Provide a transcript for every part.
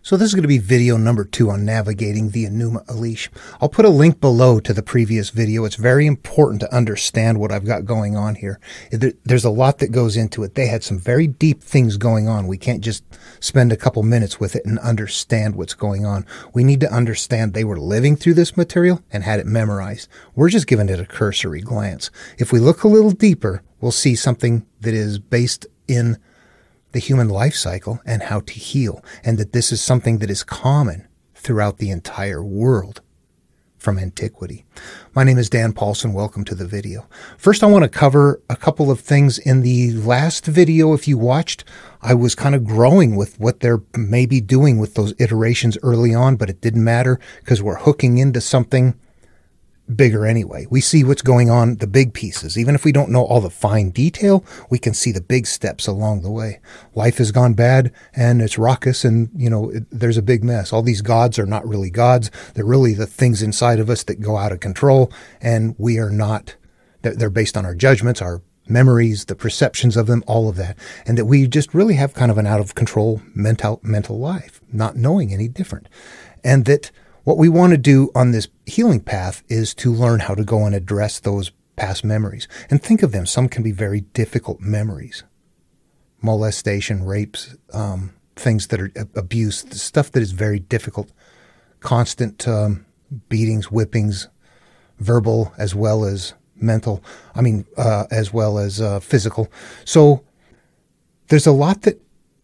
So this is going to be video number 2 on navigating the Enuma Elish. I'll put a link below to the previous video. It's very important to understand what I've got going on here. There's a lot that goes into it. They had some very deep things going on. We can't just spend a couple minutes with it and understand what's going on. We need to understand they were living through this material and had it memorized. We're just giving it a cursory glance. If we look a little deeper, we'll see something that is based in the human life cycle and how to heal, and that this is something that is common throughout the entire world from antiquity. My name is Dan Paulson. Welcome to the video. First, I want to cover a couple of things. In the last video, if you watched, I was kind of growing with what they're maybe doing with those iterations early on, but it didn't matter because we're hooking into something bigger anyway. We see what's going on, the big pieces. Even if we don't know all the fine detail, we can see the big steps along the way. Life has gone bad and it's raucous and, there's a big mess. All these gods are not really gods. They're really the things inside of us that go out of control, and we are not. They're based on our judgments, our memories, the perceptions of them, all of that. And that we just really have kind of an out of control mental life, not knowing any different. And that what we want to do on this healing path is to learn how to go and address those past memories. And think of them. Some can be very difficult memories. Molestation, rapes, things that are abuse, stuff that is very difficult. Constant beatings, whippings, verbal as well as mental. As well as physical. So there's a lot that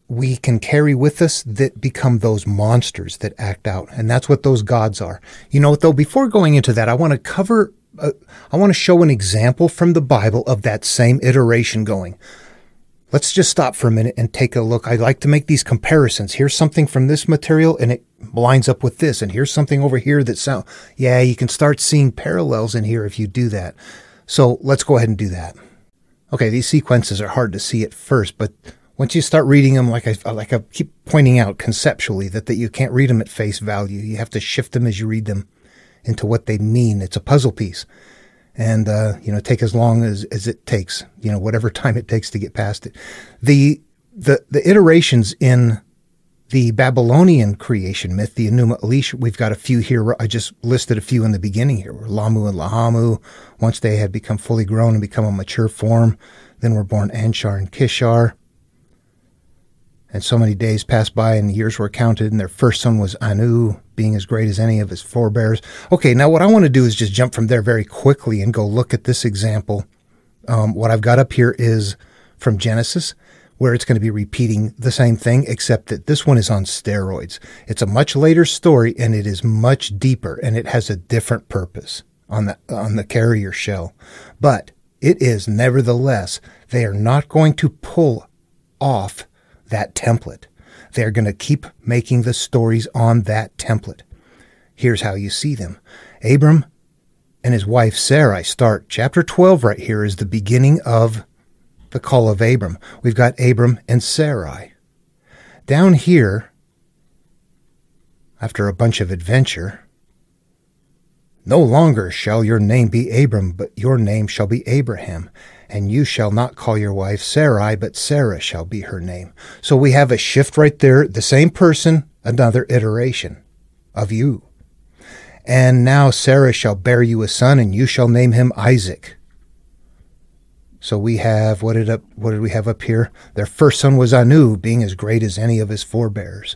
we can carry with us that become those monsters that act out. And that's what those gods are. You know what, though, before going into that, I want to show an example from the Bible of that same iteration going. Let's just stop for a minute and take a look. I like to make these comparisons. Here's something from this material and it lines up with this. And here's something over here that you can start seeing parallels in here if you do that. So let's go ahead and do that. Okay, these sequences are hard to see at first, but once you start reading them, like I keep pointing out conceptually, that you can't read them at face value. You have to shift them as you read them into what they mean. It's a puzzle piece. And, take as long as it takes, whatever time it takes to get past it. The iterations in the Babylonian creation myth, the Enuma Elish, we've got a few here. I just listed a few in the beginning here. Lamu and Lahamu, once they had become fully grown and become a mature form, then were born Anshar and Kishar. And so many days passed by and years were counted, and their first son was Anu, being as great as any of his forebears. Okay, now what I want to do is just jump from there very quickly and go look at this example. What I've got up here is from Genesis, where it's going to be repeating the same thing, except that this one is on steroids. It's a much later story, and it is much deeper, and it has a different purpose on the carrier shell. But it is, nevertheless, they are not going to pull off that template. They're going to keep making the stories on that template. Here's how you see them. Abram and his wife Sarai start. Chapter 12 right here is the beginning of the call of Abram. We've got Abram and Sarai. Down here, after a bunch of adventure, no longer shall your name be Abram, but your name shall be Abraham. And you shall not call your wife Sarai, but Sarah shall be her name. So we have a shift right there. The same person, another iteration of you. And now Sarah shall bear you a son, and you shall name him Isaac. So we have, what did we have up here? Their first son was Anu, being as great as any of his forebears.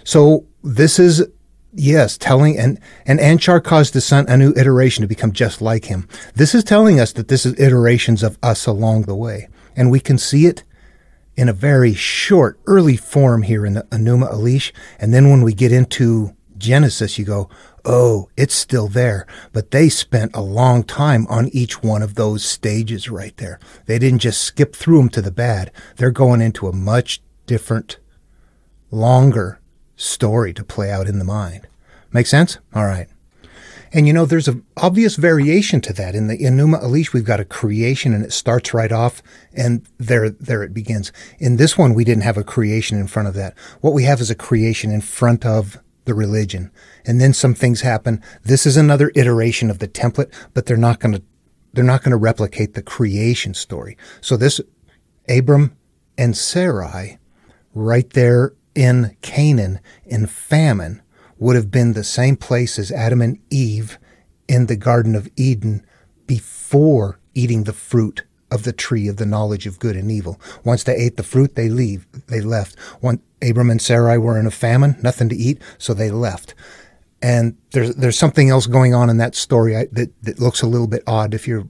So this is, yes, telling, and Anshar caused the son Anu iteration to become just like him. This is telling us that this is iterations of us along the way. And we can see it in a very short, early form here in the Enuma Elish. And then when we get into Genesis, you go, oh, it's still there. But they spent a long time on each one of those stages right there. They didn't just skip through them to the bad. They're going into a much different, longer story to play out in the mind. Make sense? All right. And there's an obvious variation to that. In the Enuma Elish, we've got a creation, and it starts right off, and there it begins. In this one, we didn't have a creation in front of that. What we have is a creation in front of the religion. And then some things happen. This is another iteration of the template, but they're not going to replicate the creation story. So this Abram and Sarai right there in Canaan in famine would have been the same place as Adam and Eve in the Garden of Eden before eating the fruit of the tree of the knowledge of good and evil. Once they ate the fruit, they left. When Abram and Sarai were in a famine, nothing to eat, so they left. And there's something else going on in that story that looks a little bit odd if you're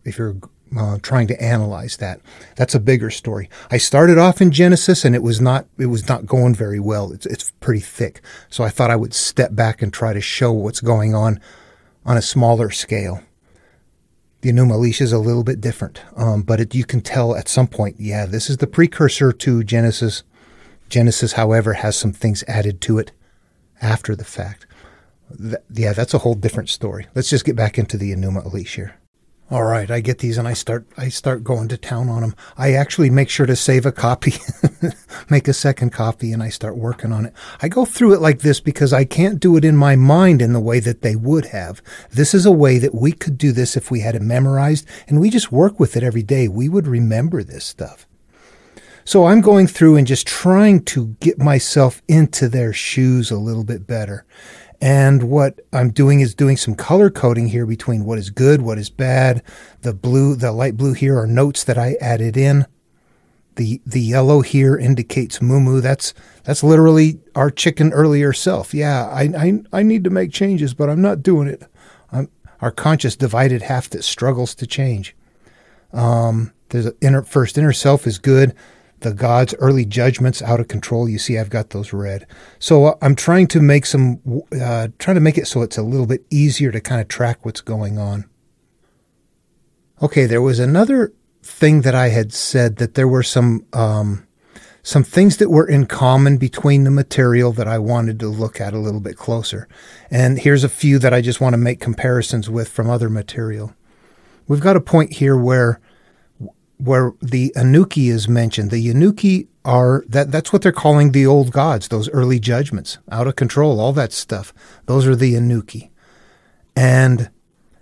trying to analyze that. That's a bigger story. I started off in Genesis, and it was not going very well. It's pretty thick. So I thought I would step back and try to show what's going on a smaller scale. The Enuma Elish is a little bit different, but you can tell at some point, yeah, this is the precursor to Genesis. Genesis, however, has some things added to it after the fact. That's a whole different story. Let's just get back into the Enuma Elish here. All right, I get these and I start going to town on them. I actually make sure to save a copy, make a second copy, and I start working on it. I go through it like this because I can't do it in my mind in the way that they would have. This is a way that we could do this if we had it memorized and we just work with it every day. We would remember this stuff. So I'm going through and just trying to get myself into their shoes a little bit better. And what I'm doing is doing some color coding here between what is good, what is bad. The light blue here are notes that I added in. The yellow here indicates moo. That's literally our chicken earlier self. Yeah, I need to make changes, but I'm not doing it. Our conscious divided half that struggles to change. There's first inner self is good. The God's early judgments out of control. You see, I've got those red. So I'm trying to make it so it's a little bit easier to kind of track what's going on. Okay, there was another thing that I had said that there were some things that were in common between the material that I wanted to look at a little bit closer. And here's a few that I just want to make comparisons with from other material. We've got a point here where the Anuki is mentioned. The Anuki are, that's what they're calling the old gods, those early judgments, out of control, all that stuff. Those are the Anuki. And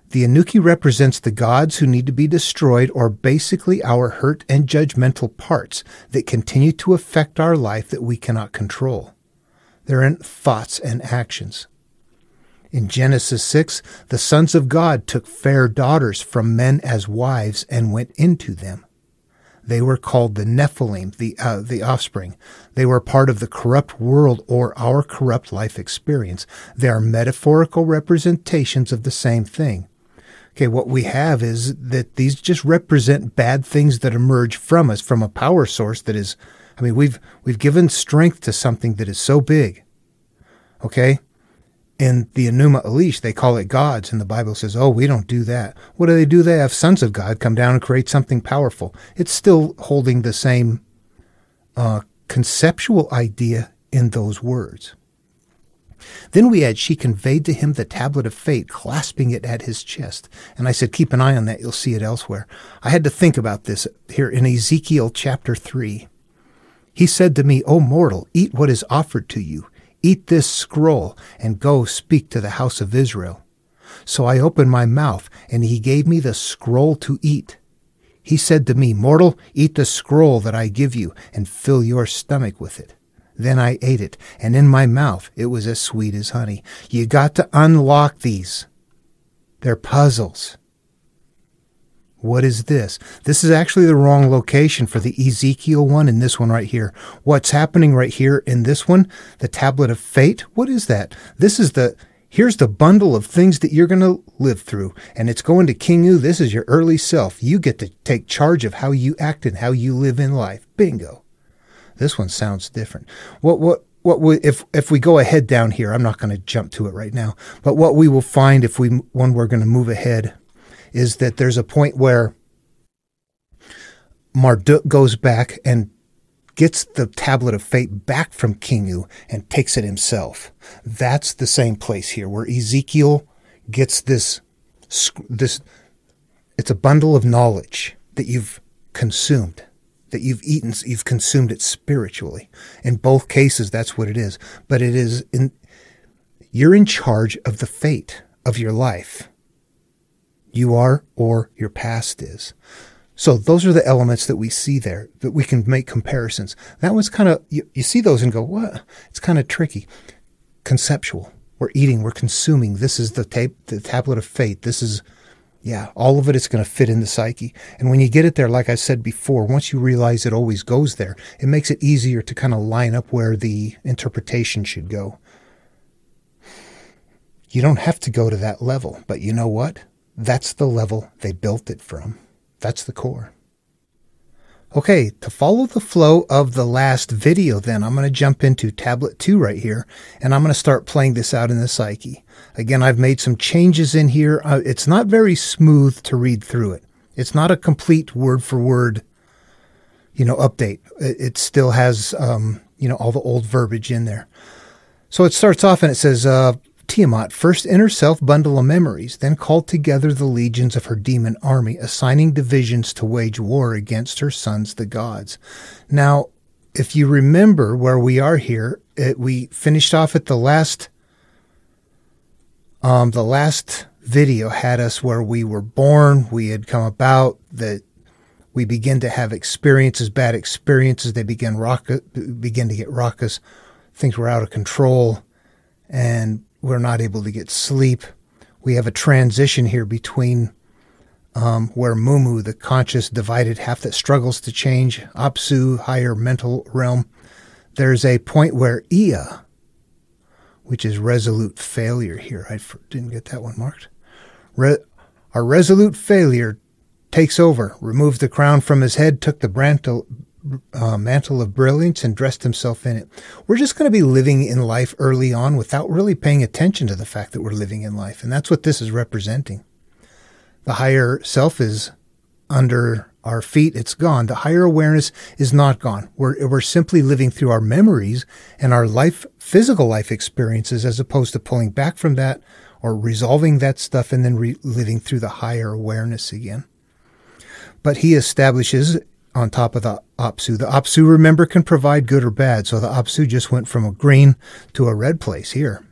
the Anuki represents the gods who need to be destroyed, or basically our hurt and judgmental parts that continue to affect our life that we cannot control. They're in thoughts and actions. In Genesis 6, the sons of God took fair daughters from men as wives and went into them. They were called the Nephilim, the offspring. They were part of the corrupt world or our corrupt life experience. They are metaphorical representations of the same thing. Okay, what we have is that these just represent bad things that emerge from us, from a power source that is, we've given strength to something that is so big. Okay? In the Enuma Elish, they call it gods, and the Bible says, oh, we don't do that. What do? They have sons of God come down and create something powerful. It's still holding the same conceptual idea in those words. Then we had, she conveyed to him the tablet of fate, clasping it at his chest. And I said, keep an eye on that. You'll see it elsewhere. I had to think about this here in Ezekiel chapter 3. He said to me, O mortal, eat what is offered to you. Eat this scroll and go speak to the house of Israel. So I opened my mouth, and he gave me the scroll to eat. He said to me, Mortal, eat the scroll that I give you, and fill your stomach with it. Then I ate it, and in my mouth it was as sweet as honey. You got to unlock these. They're puzzles. What is this? This is actually the wrong location for the Ezekiel one and this one right here. What's happening right here in this one, the tablet of fate, what is that? Here's the bundle of things that you're going to live through, and it's going to King U. This is your early self. You get to take charge of how you act and how you live in life. Bingo. This one sounds different. If we go ahead down here, I'm not going to jump to it right now, but what we will find when we're going to move ahead is that there's a point where Marduk goes back and gets the tablet of fate back from Kingu and takes it himself. That's the same place here where Ezekiel gets this. It's a bundle of knowledge that you've consumed, that you've eaten. You've consumed it spiritually. In both cases, that's what it is. But you're in charge of the fate of your life. You are, or your past is. So those are the elements that we see there, that we can make comparisons. That was kind of, you see those and go, what? It's kind of tricky. Conceptual. We're eating, we're consuming. This is the tablet of fate. This is, all of it is going to fit in the psyche. And when you get it there, like I said before, once you realize it always goes there, it makes it easier to kind of line up where the interpretation should go. You don't have to go to that level, but you know what? That's the level they built it from. That's the core. Okay, to follow the flow of the last video then, I'm going to jump into tablet 2 right here, and I'm going to start playing this out in the psyche. Again, I've made some changes in here. It's not very smooth to read through it. It's not a complete word-for-word, update. It still has, all the old verbiage in there. So it starts off and it says, Tiamat, first inner self bundle of memories, then called together the legions of her demon army, assigning divisions to wage war against her sons, the gods. Now, if you remember where we are here, we finished off at the last video had us where we were born, we had come about, that we begin to have experiences, bad experiences, they begin to get raucous, things were out of control, and we're not able to get sleep. We have a transition here between where Mumu, the conscious divided half that struggles to change, Apsu, higher mental realm. There's a point where Ea, which is resolute failure here. I didn't get that one marked. Our resolute failure takes over, removed the crown from his head, took the mantle of brilliance and dressed himself in it. We're just going to be living in life early on without really paying attention to the fact that we're living in life. And that's what this is representing. The higher self is under our feet. It's gone. The higher awareness is not gone. We're simply living through our memories and our physical life experiences, as opposed to pulling back from that or resolving that stuff and then living through the higher awareness again. But he establishes on top of the Apsu. The Apsu, remember, can provide good or bad. So the Apsu just went from a green to a red place here.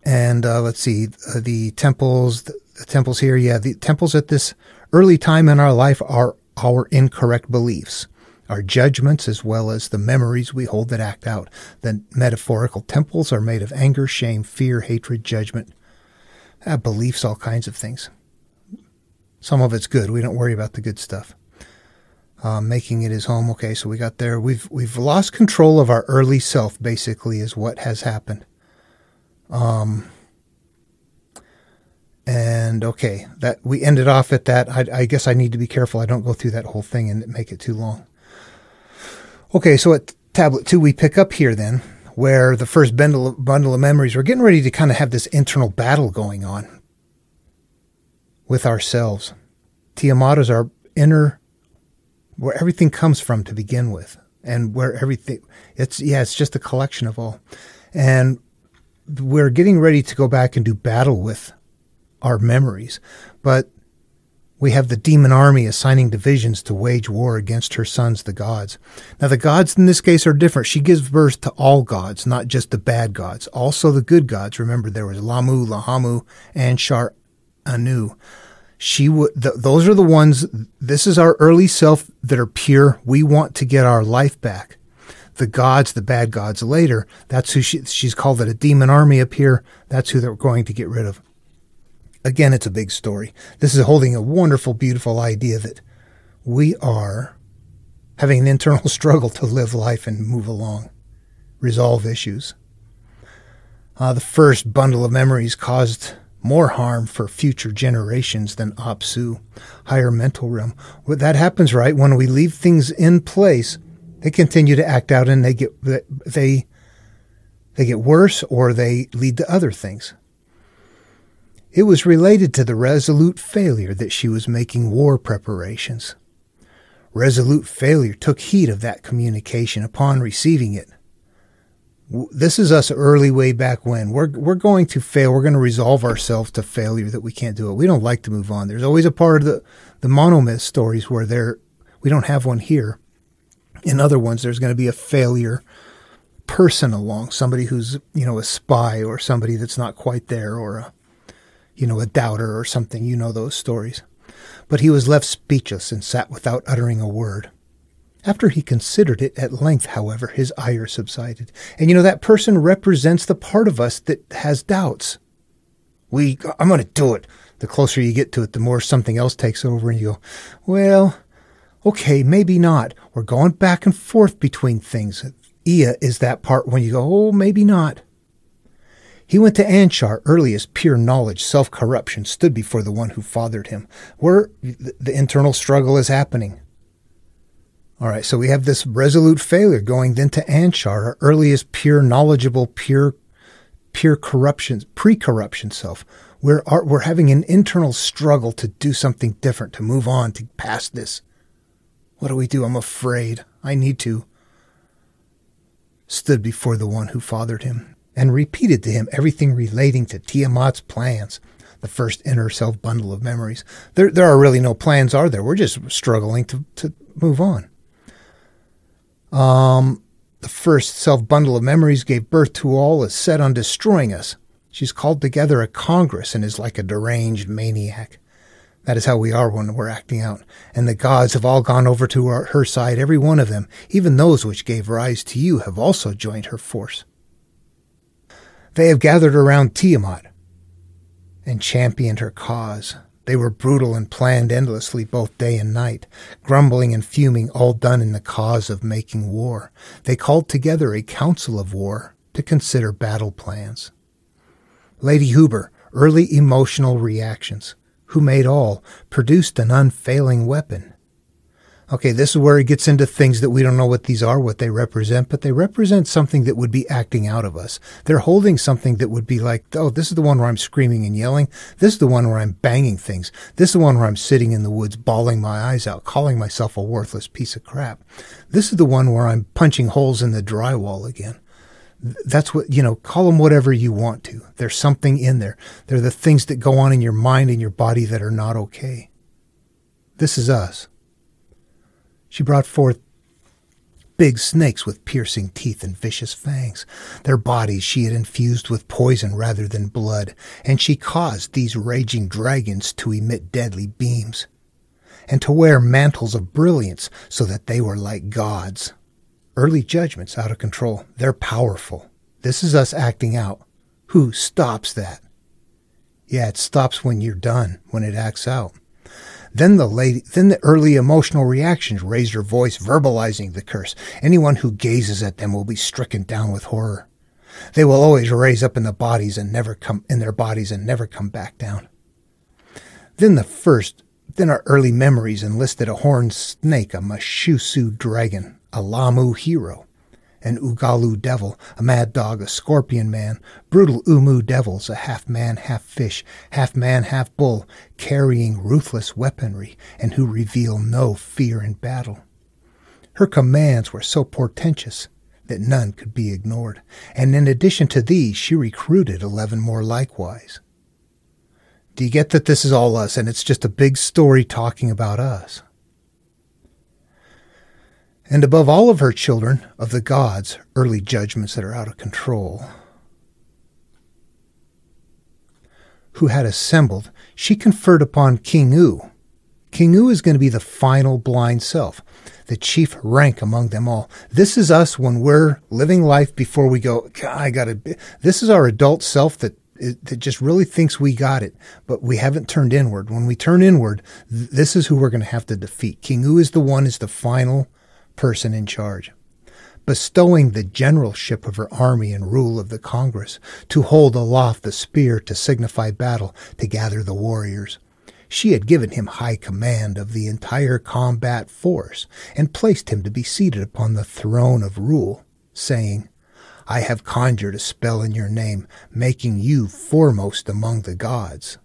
And let's see, the temples here. Yeah, the temples at this early time in our life are our incorrect beliefs, our judgments, as well as the memories we hold that act out. The metaphorical temples are made of anger, shame, fear, hatred, judgment, beliefs, all kinds of things. Some of it's good. We don't worry about the good stuff. Making it his home. Okay, so we got there. We've lost control of our early self, basically, is what has happened. And okay, that we ended off at that. I guess I need to be careful I don't go through that whole thing and make it too long. Okay, so at tablet 2, we pick up here then, where the first bundle of memories, we're getting ready to kind of have this internal battle going on with ourselves. Tiamat is our inner, where everything comes from to begin with, and where everything, it's just a collection of all. And we're getting ready to go back and do battle with our memories. But we have the demon army assigning divisions to wage war against her sons, the gods. Now, the gods in this case are different. She gives birth to all gods, not just the bad gods. Also the good gods. Remember, there was Lamu, Lahamu, and Shar Anu. Those are the ones, this is our early self that are pure. We want to get our life back. The gods, the bad gods later, that's who she's called it a demon army up here. That's who they're going to get rid of. Again, it's a big story. This is holding a wonderful, beautiful idea that we are having an internal struggle to live life and move along, resolve issues. The first bundle of memories caused more harm for future generations than Apsu, higher mental realm. Well, that happens, right? When we leave things in place, they continue to act out, and they get worse, or they lead to other things. It was related to the resolute failure that she was making war preparations. Resolute failure took heed of that communication upon receiving it. This is us early, way back when. We're going to fail. We're going to resolve ourselves to failure that we can't do it. We don't like to move on. There's always a part of the monomyth stories where we don't have one here. In other ones, there's going to be a failure person along, somebody who's, a spy, or somebody that's not quite there, or a doubter or something. Those stories. But he was left speechless and sat without uttering a word. After he considered it at length, however, his ire subsided. And that person represents the part of us that has doubts. I'm going to do it. The closer you get to it, the more something else takes over, and you go, well, okay, maybe not. We're going back and forth between things. Ea is that part when you go, oh, maybe not. He went to Anshar, early as pure knowledge, self-corruption, stood before the one who fathered him, where the internal struggle is happening. All right, so we have this resolute failure going then to Anshar, our earliest pure, knowledgeable, pure corruption, pre-corruption self. We're having an internal struggle to do something different, to move on, to pass this. What do we do? I'm afraid. I need to. Stood before the one who fathered him and repeated to him everything relating to Tiamat's plans, the first inner self bundle of memories. There are really no plans, are there? We're just struggling to move on. The first self-bundle of memories gave birth to all is set on destroying us. She's called together a congress and is like a deranged maniac. That is how we are when we're acting out. And the gods have all gone over to her side, every one of them. Even those which gave rise to you have also joined her force. They have gathered around Tiamat and championed her cause. They were brutal and planned endlessly both day and night, grumbling and fuming, all done in the cause of making war. They called together a council of war to consider battle plans. Lady Huber, early emotional reactions, who made all, produced an unfailing weapon. Okay, this is where it gets into things that we don't know what these are, what they represent, but they represent something that would be acting out of us. They're holding something that would be like, oh, this is the one where I'm screaming and yelling. This is the one where I'm banging things. This is the one where I'm sitting in the woods, bawling my eyes out, calling myself a worthless piece of crap. This is the one where I'm punching holes in the drywall again. That's what, call them whatever you want to. There's something in there. They're the things that go on in your mind and your body that are not okay. This is us. She brought forth big snakes with piercing teeth and vicious fangs. Their bodies she had infused with poison rather than blood, and she caused these raging dragons to emit deadly beams, and to wear mantles of brilliance so that they were like gods. Early judgments out of control. They're powerful. This is us acting out. Who stops that? Yeah, it stops when you're done, when it acts out. Then the early emotional reactions raised her voice, verbalizing the curse. Anyone who gazes at them will be stricken down with horror. They will always raise up in their bodies and never come back down. Then our early memories enlisted a horned snake, a Mashusu dragon, a Lamu hero, an Ugalu devil, a mad dog, a scorpion man, brutal Umu devils, a half man, half fish, half man, half bull, carrying ruthless weaponry, and who reveal no fear in battle. Her commands were so portentous that none could be ignored, and in addition to these, she recruited 11 more likewise. Do you get that this is all us, and it's just a big story talking about us? And above all of her children, of the gods, early judgments that are out of control, who had assembled, she conferred upon King U. King U is going to be the final blind self, the chief rank among them all. This is us when we're living life before we go, this is our adult self that just really thinks we got it, but we haven't turned inward. When we turn inward, this is who we're going to have to defeat. King U is the final person in charge, bestowing the generalship of her army and rule of the Congress, to hold aloft the spear to signify battle, to gather the warriors. She had given him high command of the entire combat force, and placed him to be seated upon the throne of rule, saying, I have conjured a spell in your name, making you foremost among the gods.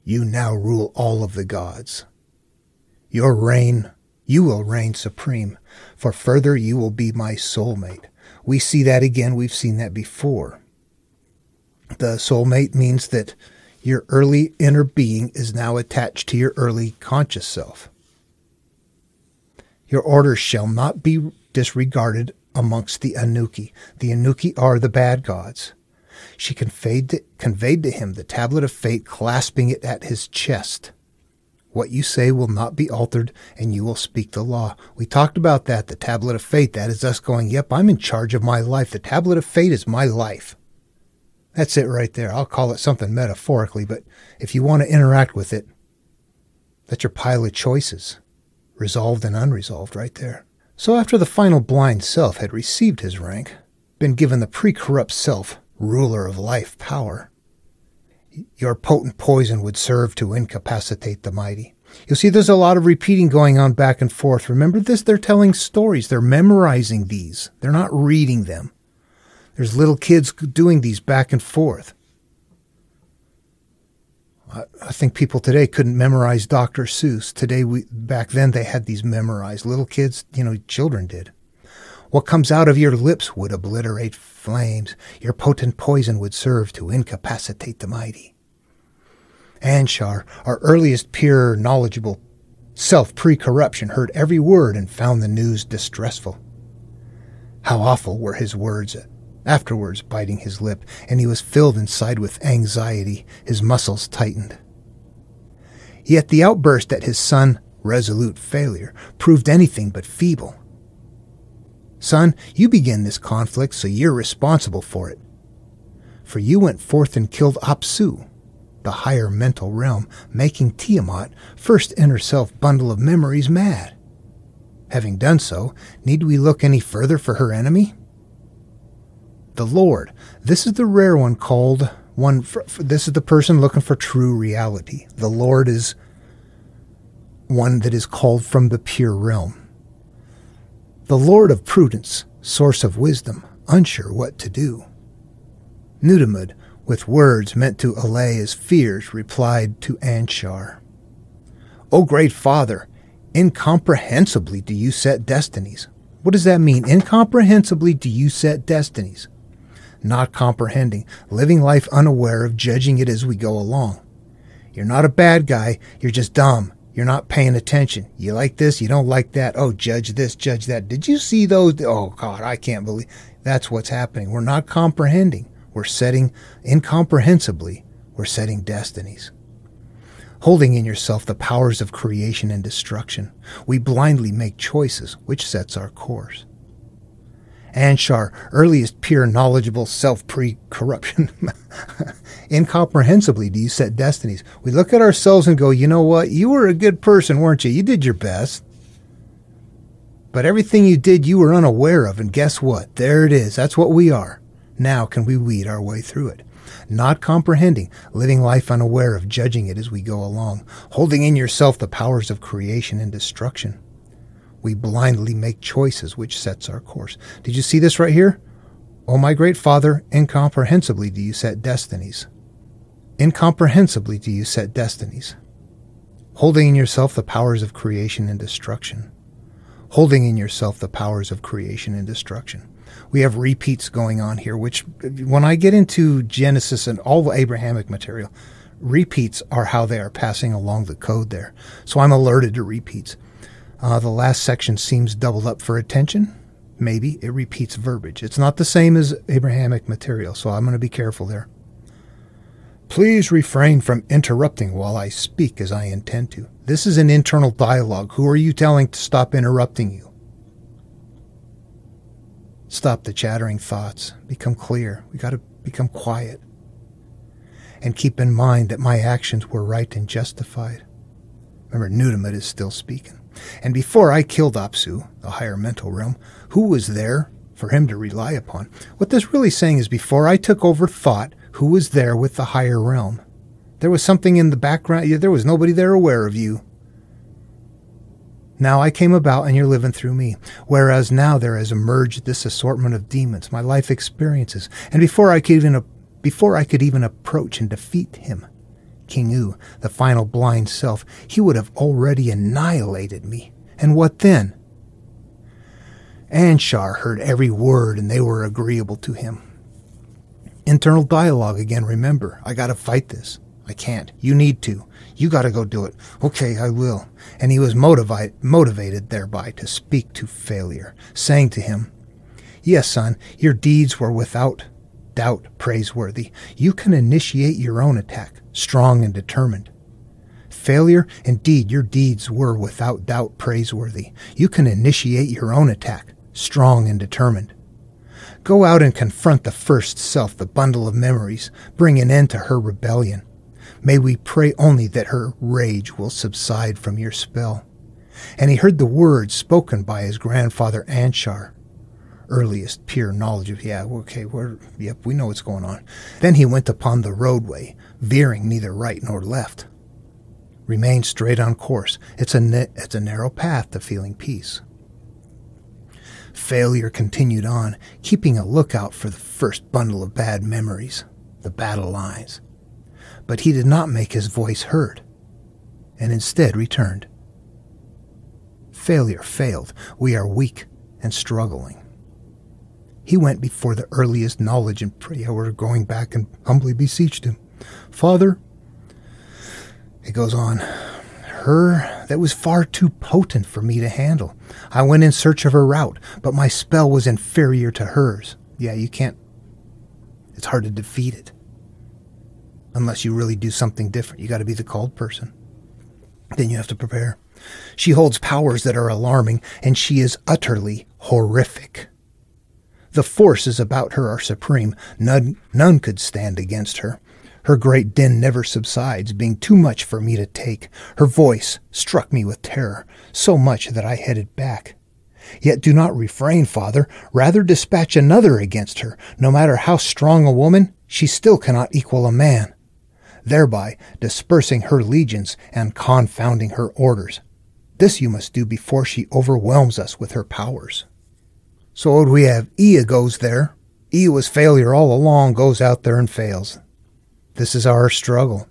You now rule all of the gods. You will reign supreme, for further you will be my soulmate. We see that again. We've seen that before. The soulmate means that your early inner being is now attached to your early conscious self. Your orders shall not be disregarded amongst the Anuki. The Anuki are the bad gods. She conveyed to him the tablet of fate, clasping it at his chest. What you say will not be altered, and you will speak the law. We talked about that, the tablet of fate. That is us going, yep, I'm in charge of my life. The tablet of fate is my life. That's it right there. I'll call it something metaphorically, but if you want to interact with it, that's your pile of choices, resolved and unresolved right there. So after the final blind self had received his rank, been given the pre-corrupt self, ruler of life power, your potent poison would serve to incapacitate the mighty. You'll see there's a lot of repeating going on back and forth. Remember this, they're telling stories. They're memorizing these. They're not reading them. There's little kids doing these back and forth. I think people today couldn't memorize Dr. Seuss. Back then they had these memorized. Little kids, children did. What comes out of your lips would obliterate flames. Your potent poison would serve to incapacitate the mighty. Anshar, our earliest pure, knowledgeable self pre-corruption, heard every word and found the news distressful. How awful were his words, afterwards biting his lip, and he was filled inside with anxiety, his muscles tightened. Yet the outburst at his son, resolute failure, proved anything but feeble. Son, you begin this conflict, so you're responsible for it. For you went forth and killed Apsu, the higher mental realm, making Tiamat, first inner self bundle of memories, mad. Having done so, need we look any further for her enemy? The Lord. This is the rare one called one. This is the person looking for true reality. The Lord is one that is called from the pure realm. The Lord of prudence, source of wisdom, unsure what to do. Nudimmud, with words meant to allay his fears, replied to Anshar, O great Father, incomprehensibly do you set destinies. What does that mean? Incomprehensibly do you set destinies. Not comprehending, living life unaware of, judging it as we go along. You're not a bad guy, you're just dumb. You're not paying attention. You like this, you don't like that. Oh, judge this, judge that. Did you see those? Oh, God, I can't believe. That's what's happening. We're not comprehending. We're setting, incomprehensibly, we're setting destinies. Holding in yourself the powers of creation and destruction, we blindly make choices, which sets our course. Anshar, earliest pure knowledgeable self pre-corruption. Incomprehensibly do you set destinies. We look at ourselves and go, you know what? You were a good person, weren't you? You did your best. But everything you did, you were unaware of. And guess what? There it is. That's what we are. Now can we weed our way through it? Not comprehending, living life unaware of, judging it as we go along. Holding in yourself the powers of creation and destruction. We blindly make choices, which sets our course. Did you see this right here? O my great Father, incomprehensibly do you set destinies. Incomprehensibly do you set destinies. Holding in yourself the powers of creation and destruction. Holding in yourself the powers of creation and destruction. We have repeats going on here, which when I get into Genesis and all the Abrahamic material, repeats are how they are passing along the code there. So I'm alerted to repeats. The last section seems doubled up for attention. Maybe it repeats verbiage. It's not the same as Abrahamic material, so I'm going to be careful there. Please refrain from interrupting while I speak as I intend to. This is an internal dialogue. Who are you telling to stop interrupting you? Stop the chattering thoughts. Become clear. We got to become quiet. And keep in mind that my actions were right and justified. Remember, Nudimmud is still speaking. And before I killed Apsu, the higher mental realm, who was there for him to rely upon? What this really saying is before I took over thought, who was there with the higher realm? There was something in the background. There was nobody there aware of you. Now I came about and you're living through me. Whereas now there has emerged this assortment of demons, my life experiences. And before I could even approach and defeat him, King U, the final blind self, he would have already annihilated me. And what then? Anshar heard every word and they were agreeable to him. Internal dialogue again, remember. I got to fight this. I can't. You need to. You got to go do it. Okay, I will. And he was motivated thereby to speak to failure, saying to him, Yes, son, your deeds were without doubt praiseworthy. You can initiate your own attack, strong and determined. Failure, indeed, your deeds were without doubt praiseworthy. You can initiate your own attack, strong and determined. Go out and confront the first self, the bundle of memories. Bring an end to her rebellion. May we pray only that her rage will subside from your spell. And he heard the words spoken by his grandfather Anshar. Earliest pure knowledge of, we know what's going on. Then he went upon the roadway, veering neither right nor left. Remain straight on course. It's a narrow path to feeling peace. Failure continued on, keeping a lookout for the first bundle of bad memories, the battle lines. But he did not make his voice heard, and instead returned. Failure failed. We are weak and struggling. He went before the earliest knowledge and prayer. We're going back and humbly beseeched him. Father, it goes on, her that was far too potent for me to handle. I went in search of her route, but my spell was inferior to hers. Yeah, you can't, it's hard to defeat it. Unless you really do something different. You got to be the called person. Then you have to prepare. She holds powers that are alarming, and she is utterly horrific. The forces about her are supreme. None could stand against her. Her great din never subsides, being too much for me to take. Her voice struck me with terror, so much that I headed back. Yet do not refrain, Father. Rather dispatch another against her. No matter how strong a woman, she still cannot equal a man, thereby dispersing her legions and confounding her orders. This you must do before she overwhelms us with her powers. So what do we have? Ea goes there. Ea was failure all along, goes out there and fails. This is our struggle.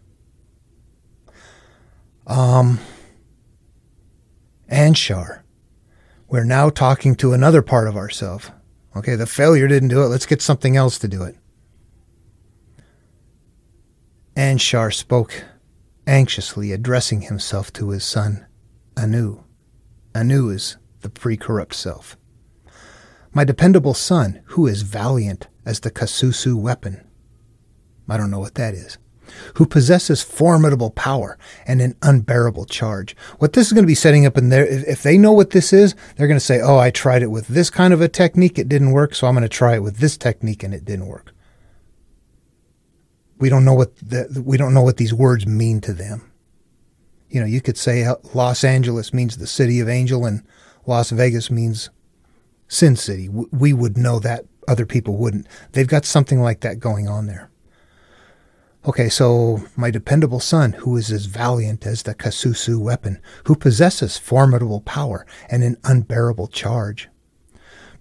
Anshar. We're now talking to another part of ourselves. Okay, the failure didn't do it. Let's get something else to do it. Anshar spoke anxiously, addressing himself to his son, Anu. Anu is the pre-corrupt self. My dependable son, who is valiant as the Kasusu weapon. I don't know what that is. Who possesses formidable power and an unbearable charge. What this is going to be setting up in there, if they know what this is, they're going to say, oh, I tried it with this kind of a technique, it didn't work, so I'm going to try it with this technique and it didn't work. We don't know what these words mean to them. You know, you could say Los Angeles means the city of angel and Las Vegas means Sin City. We would know that. Other people wouldn't. They've got something like that going on there. Okay, so my dependable son, who is as valiant as the Kasusu weapon, who possesses formidable power and an unbearable charge.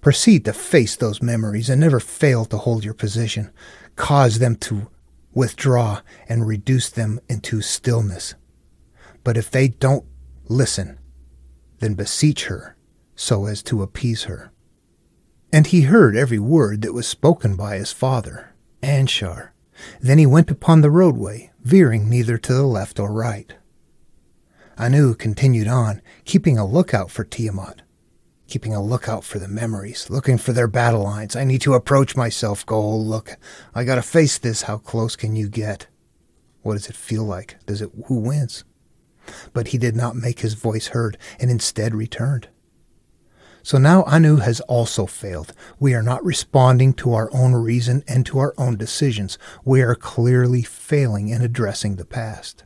Proceed to face those memories and never fail to hold your position. Cause them to withdraw and reduce them into stillness. But if they don't listen, then beseech her so as to appease her. And he heard every word that was spoken by his father, Anshar. Then he went upon the roadway, veering neither to the left or right. Anu continued on, keeping a lookout for Tiamat, keeping a lookout for the memories, looking for their battle lines. I need to approach myself, go, look, I gotta face this. How close can you get? What does it feel like? Who wins? But he did not make his voice heard, and instead returned. So now Anu has also failed. We are not responding to our own reason and to our own decisions. We are clearly failing in addressing the past.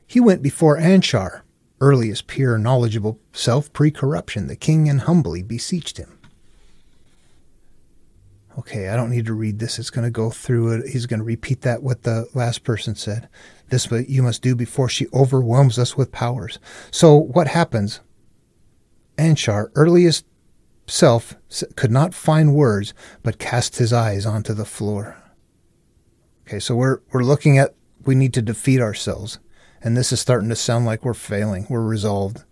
He went before Anshar, earliest pure knowledgeable self pre-corruption, the king, and humbly beseeched him. Okay, I don't need to read this. It's going to go through it. He's going to repeat that what the last person said. This you must do before she overwhelms us with powers. So what happens? Anshar, earliest self, could not find words, but cast his eyes onto the floor. Okay, so we're looking at, we need to defeat ourselves. And this is starting to sound like we're failing. We're resolved.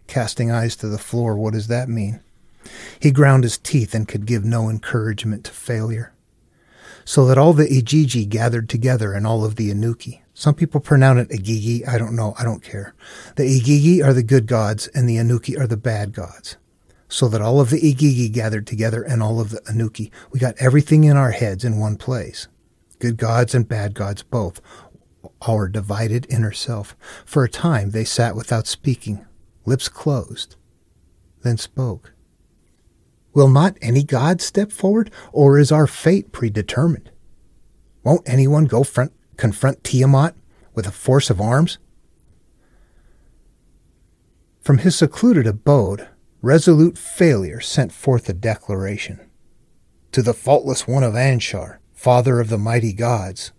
Casting eyes to the floor, what does that mean? He ground his teeth and could give no encouragement to failure. So that all the Igigi gathered together and all of the Anuki. Some people pronounce it Igigi. I don't know. I don't care. The Igigi are the good gods and the Anuki are the bad gods. So that all of the Igigi gathered together and all of the Anuki. We got everything in our heads in one place. good gods and bad gods both, our divided inner self. For a time they sat without speaking, lips closed, then spoke. Will not any god step forward, or is our fate predetermined? Won't anyone go confront Tiamat with a force of arms? From his secluded abode, resolute failure sent forth a declaration. To the faultless one of Anshar, father of the mighty gods,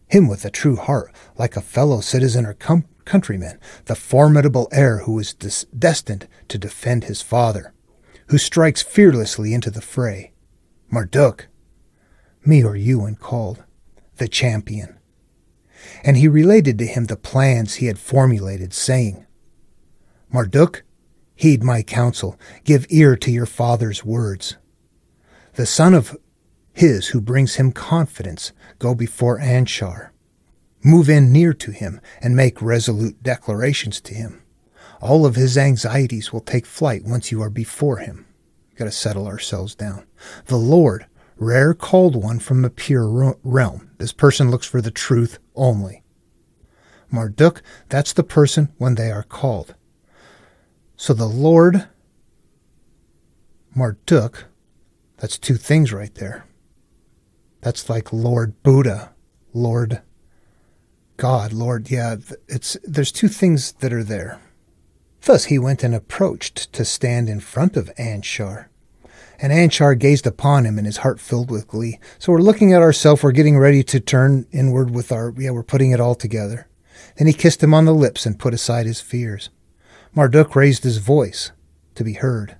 him with a true heart, like a fellow citizen or countryman, the formidable heir who is destined to defend his father, who strikes fearlessly into the fray. Marduk, me or you and called, the champion. And he related to him the plans he had formulated, saying, Marduk, heed my counsel, give ear to your father's words. The son of his who brings him confidence go before Anshar. Move in near to him and make resolute declarations to him. All of his anxieties will take flight once you are before him. We've got to settle ourselves down. The Lord, rare called one from a pure realm. This person looks for the truth only. Marduk, that's the person when they are called. So the Lord, Marduk, that's two things right there. That's like Lord Buddha, Lord God, Lord, yeah, there's two things that are there. Thus he went and approached to stand in front of Anshar. And Anshar gazed upon him, and his heart filled with glee. So we're looking at ourselves, we're getting ready to turn inward with we're putting it all together. Then he kissed him on the lips and put aside his fears. Marduk raised his voice to be heard.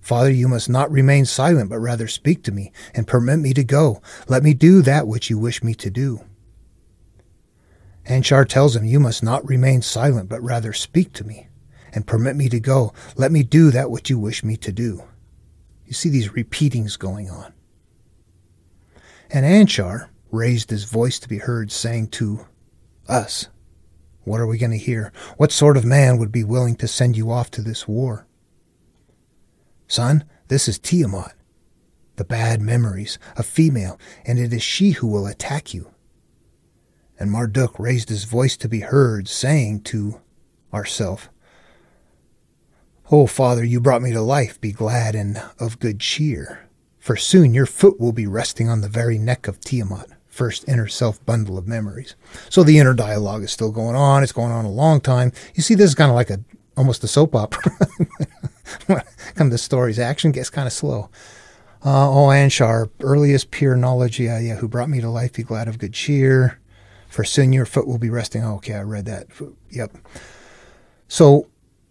Father, you must not remain silent, but rather speak to me, and permit me to go. Let me do that which you wish me to do. Anshar tells him, you must not remain silent, but rather speak to me, and permit me to go. Let me do that which you wish me to do. You see these repeatings going on. And Anshar raised his voice to be heard, saying to us, what are we going to hear? What sort of man would be willing to send you off to this war? Son, this is Tiamat, the bad memories, a female, and it is she who will attack you. And Marduk raised his voice to be heard, saying to ourself, O Father, you brought me to life, be glad and of good cheer, for soon your foot will be resting on the very neck of Tiamat, first inner self bundle of memories. So the inner dialogue is still going on. It's going on a long time. You see, this is kind of like almost a soap opera. When it comes to stories, action gets kind of slow. Anshar, earliest pure knowledge, who brought me to life, be glad of good cheer, for soon your foot will be resting. Oh, okay, I read that. Yep. So,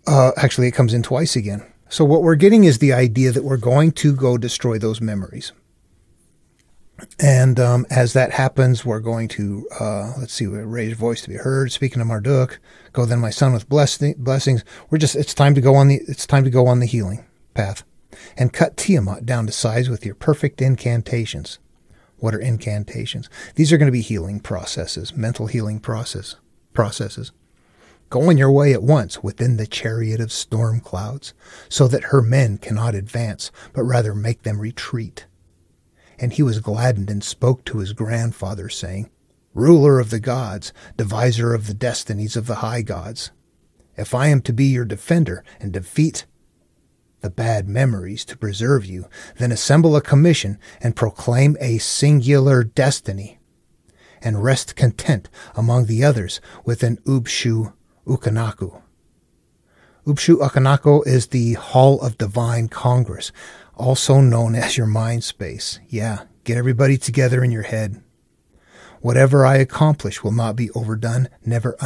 actually, it comes in twice again. So what we're getting is the idea that we're going to go destroy those memories. And as that happens, we're going to, we raise voice to be heard. Speaking of Marduk, go then, my son, with blessings. It's time to go on the healing path, and cut Tiamat down to size with your perfect incantations. What are incantations? These are going to be healing processes, mental healing processes. Go on your way at once within the chariot of storm clouds, so that her men cannot advance, but rather make them retreat. And he was gladdened and spoke to his grandfather, saying, Ruler of the gods, deviser of the destinies of the high gods, if I am to be your defender and defeat the bad memories to preserve you, then assemble a commission and proclaim a singular destiny, and rest content among the others with an Ubshu Ukanaku. Ubshu Ukanaku is the Hall of Divine Congress, also known as your mind space. Yeah, get everybody together in your head. Whatever I accomplish will not be overdone, never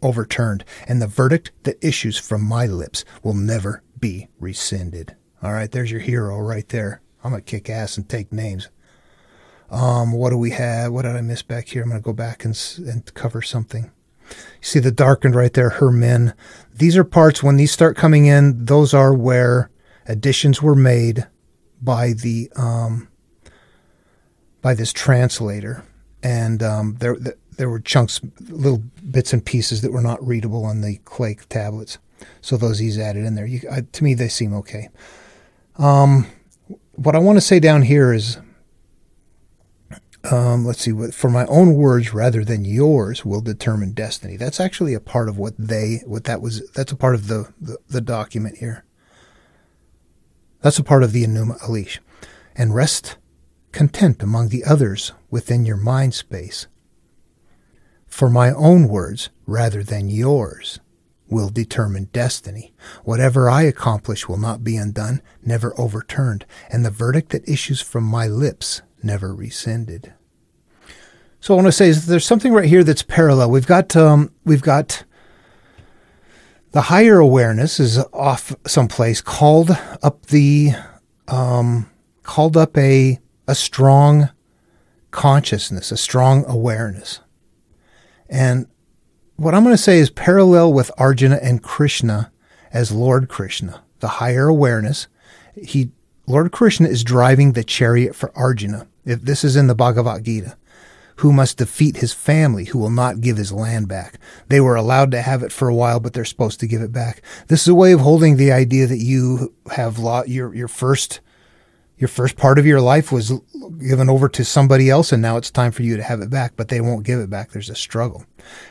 overturned, and the verdict that issues from my lips will never be rescinded. All right, there's your hero right there. I'm going to kick ass and take names. What do we have? What did I miss back here? I'm going to go back and cover something. You see the darkened right there, her men. These are parts, when these start coming in, those are where additions were made by the by this translator. And there were chunks, little bits and pieces that were not readable on the clay tablets. So those he's added in there. To me, they seem okay. What I want to say down here is let's see, for my own words rather than yours will determine destiny. That's actually a part of that's a part of the document here. That's a part of the Enuma Elish. And rest content among the others within your mind space. For my own words rather than yours will determine destiny. Whatever I accomplish will not be undone, never overturned, and the verdict that issues from my lips never rescinded. So I want to say is there's something right here that's parallel. We've got the higher awareness is off someplace, called up a strong consciousness, a strong awareness. And what I'm going to say is parallel with Arjuna and Krishna as Lord Krishna, the higher awareness. Lord Krishna is driving the chariot for Arjuna. If this is in the Bhagavad Gita, who must defeat his family, who will not give his land back. They were allowed to have it for a while, but they're supposed to give it back. This is a way of holding the idea that you have your first part of your life was given over to somebody else, and now it's time for you to have it back, but they won't give it back. There's a struggle.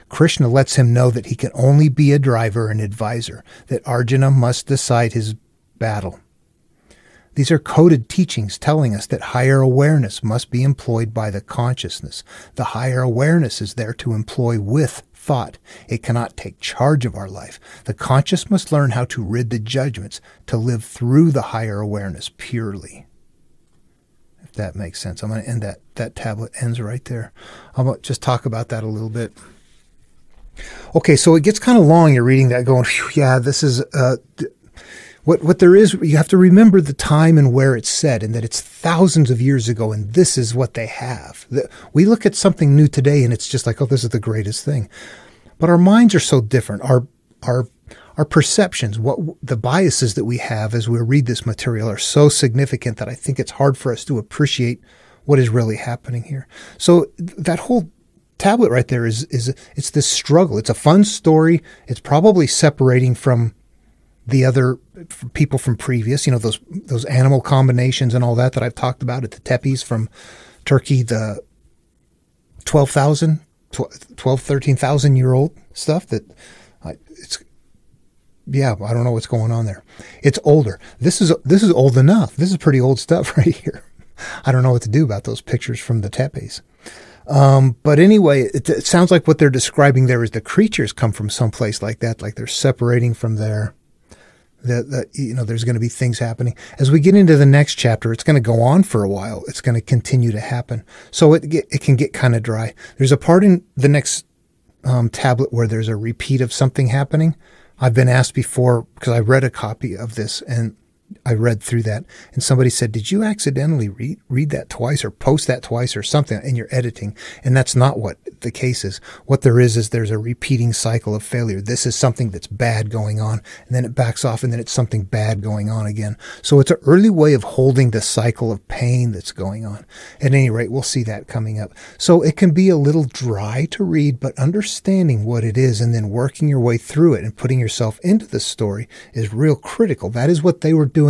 Krishna lets him know that he can only be a driver and advisor, that Arjuna must decide his battle. These are coded teachings telling us that higher awareness must be employed by the consciousness. The higher awareness is there to employ with thought. It cannot take charge of our life. The conscious must learn how to rid the judgments, to live through the higher awareness purely. If that makes sense. I'm going to end that tablet ends right there. I'm going to just talk about that a little bit. Okay, so it gets kind of long. You're reading that going, yeah, this is... What there is, you have to remember the time and where it's said, and that it's thousands of years ago, and this is what they have. We look at something new today, and it's just like, oh, this is the greatest thing. But our minds are so different. Our perceptions, the biases that we have as we read this material are so significant that I think it's hard for us to appreciate what is really happening here. So that whole tablet right there it's this struggle. It's a fun story. It's probably separating from the other people from previous, those animal combinations and all that I've talked about at the tepes from Turkey, the 13,000 year old stuff I don't know what's going on there. It's older. This is old enough. This is pretty old stuff right here. I don't know what to do about those pictures from the tepes. But anyway, it sounds like what they're describing there is the creatures come from someplace like that, like they're separating from there. There's going to be things happening. As we get into the next chapter, it's going to go on for a while. It's going to continue to happen. So it can get kind of dry. There's a part in the next tablet where there's a repeat of something happening. I've been asked before, because I read a copy of this and I read through that, and somebody said, did you accidentally read that twice or post that twice or something in your editing? And that's not what the case is. What there is there's a repeating cycle of failure. This is something that's bad going on, and then it backs off, and then it's something bad going on again. So it's an early way of holding the cycle of pain that's going on. At any rate, we'll see that coming up. So it can be a little dry to read, but understanding what it is and then working your way through it and putting yourself into the story is real critical. That is what they were doing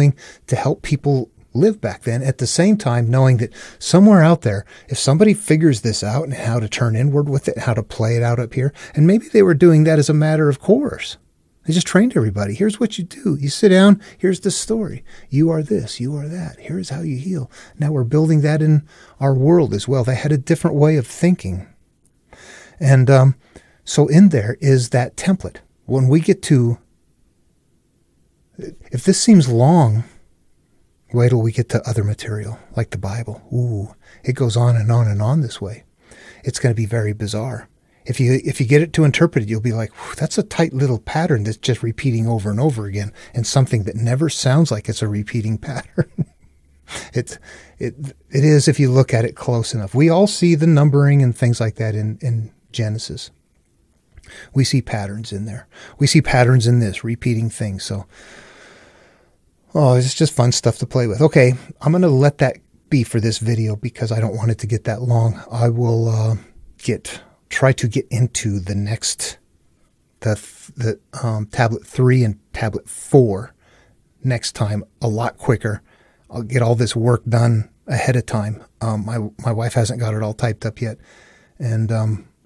to help people live back then, at the same time knowing that somewhere out there, if somebody figures this out and how to turn inward with it, how to play it out up here, and maybe they were doing that as a matter of course. They just trained everybody. Here's what you do. You sit down. Here's the story. You are this. You are that. Here's how you heal. Now we're building that in our world as well. They had a different way of thinking. And so in there is that template. When we get to, if this seems long, wait till we get to other material, like the Bible. Ooh, it goes on and on and on this way. It's going to be very bizarre. If you get it to interpret it, you'll be like, that's a tight little pattern that's just repeating over and over again, and something that never sounds like it's a repeating pattern. It is if you look at it close enough. We all see the numbering and things like that in Genesis. We see patterns in there. We see patterns in this, repeating things. So, it's just fun stuff to play with. Okay, I'm going to let that be for this video because I don't want it to get that long. I will try to get into the next, the tablet 3 and tablet 4 next time a lot quicker. I'll get all this work done ahead of time. My wife hasn't got it all typed up yet, and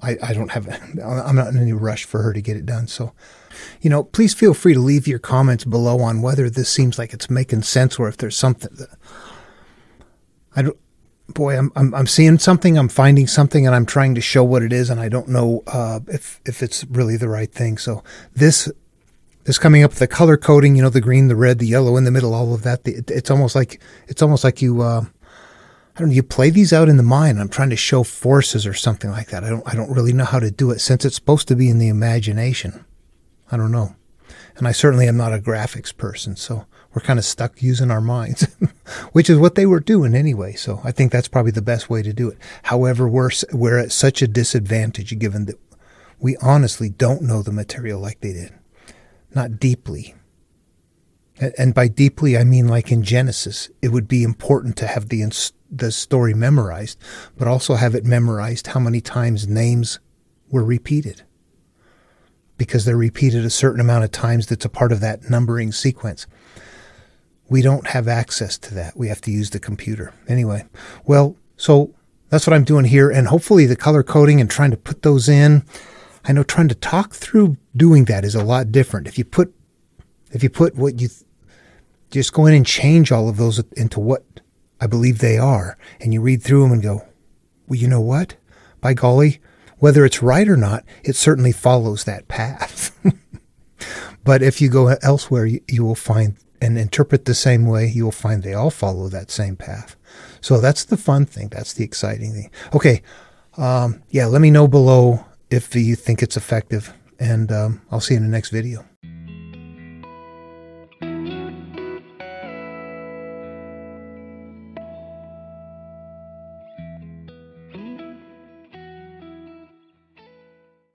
I don't have. I'm not in any rush for her to get it done. So, please feel free to leave your comments below on whether this seems like it's making sense or if there's something that I don't. Boy, I'm seeing something, I'm finding something, and I'm trying to show what it is, and I don't know if it's really the right thing. So this coming up with the color coding, the green, the red, the yellow in the middle, all of that. It's almost like you I don't know, you play these out in the mind. I'm trying to show forces or something like that. I don't really know how to do it since it's supposed to be in the imagination. I don't know. And I certainly am not a graphics person, so we're kind of stuck using our minds, which is what they were doing anyway. So I think that's probably the best way to do it. However, we're at such a disadvantage given that we honestly don't know the material like they did. Not deeply. And by deeply, I mean like in Genesis, it would be important to have the story memorized, but also have it memorized how many times names were repeated. Because they're repeated a certain amount of times that's a part of that numbering sequence. We don't have access to that. We have to use the computer. Anyway, well, so that's what I'm doing here. And hopefully the color coding and trying to put those in, I know trying to talk through doing that is a lot different. If you put what you just go in and change all of those into what I believe they are, and you read through them and go, well, you know what? By golly, whether it's right or not, it certainly follows that path. But if you go elsewhere, you will find and interpret the same way, you will find they all follow that same path. So that's the fun thing. That's the exciting thing. Okay. Let me know below if you think it's effective, and I'll see you in the next video.